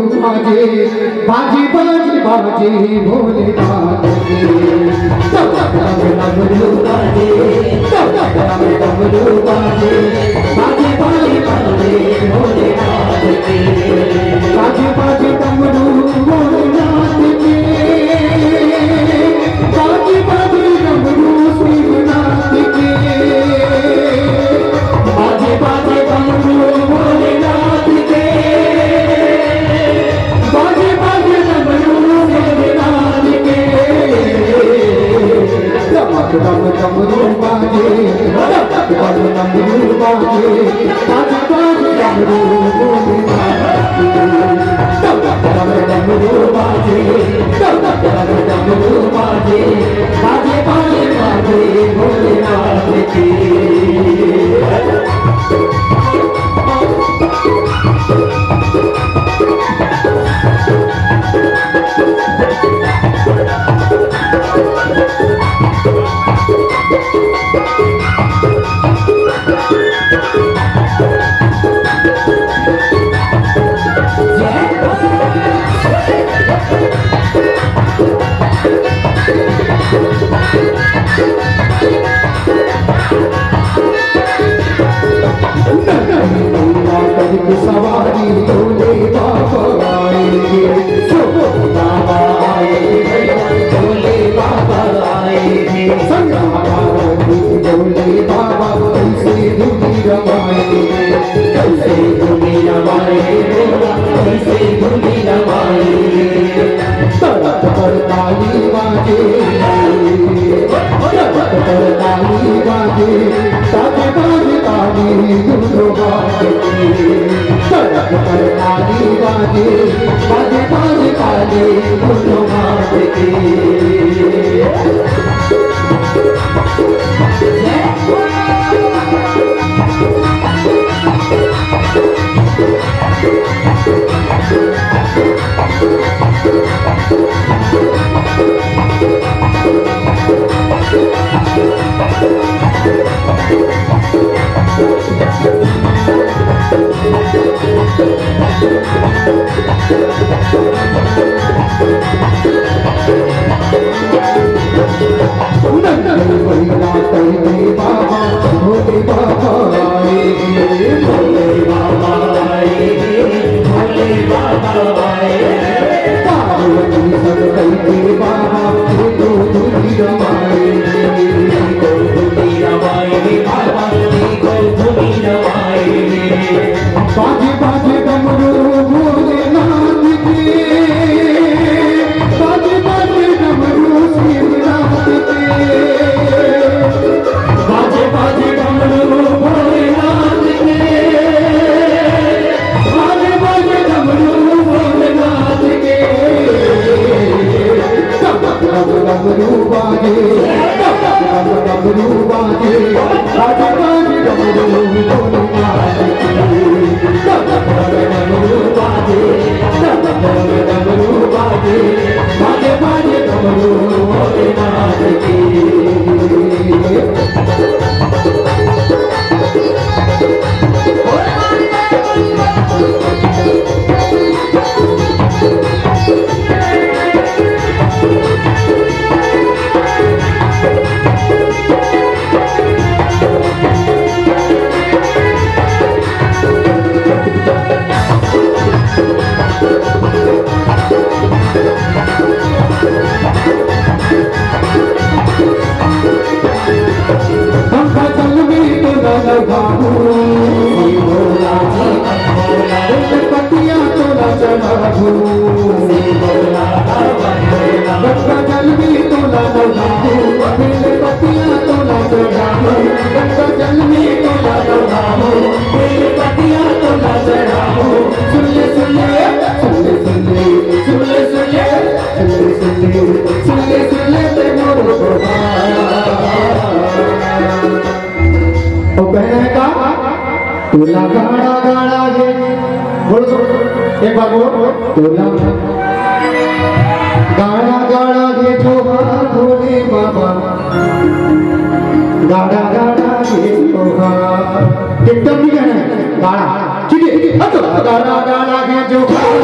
बाजे बाजे बाजे बाजे भोलेनाथ के डमरू बाजे डमरू बाजे बाजे बाजे बाजे भोलेनाथ के बाजे बाजे डमरू भोलेनाथ के बाजे बाजे डमरू शिवनाथ के बाजे बाजे डमरू भोलेनाथ के बाजे बाजे डमरू शिवनाथ के डम डमरू बाजे डमरू बाजे बाजे बाजे डमरू भोलेनाथ के डमरू बाजे डमरू बाजे बाजे बाजे बाजे भोलेनाथ के सवारी भोले बाबा आएंगे बाबा आएंगे भोले बाबा आएंगे भोले बाबा कैसे धुनी रमाएंगे कैसे धुनी रमाएंगे कैसे धुनी रमाएंगे तड़प पर ताली बाजे तड़प पर ताली बाजे ताजे बाजे ताली दोनों बाजे तड़प पर ताली बाजे बाजे बाजे ताली दोनों बाजे बाबा भोले बाबा आएंगे भोले बाबा आएंगे भोले बाबा आएंगे पार्वती सब कहते बाबा तो धुनी रमाएंगे धुनी रमाएंगे बाबा को धुनी रमाएंगे बाजे बाजे डमरू भोलेनाथ के बाजे बाजे डमरू शिवनाथ के बाजे बाजे डमरू भोलेनाथ के बाजे बाजे डमरू भोलेनाथ के डमरू बाजे डमरू बाजे बाजे बाजे डमरू भोलेनाथ के डमरू बाजे डमरू बाजे बाजे बाजे डमरू भोलेनाथ के तोला गाड़ा गाड़ा ये बोल दो एक बार बोलो तोला गाड़ा गाड़ा ये जोहार भोले बाबा गाड़ा गाड़ा ये जोहार एकदम नहीं कहना है गाड़ा गाना गाना है जो प्रेम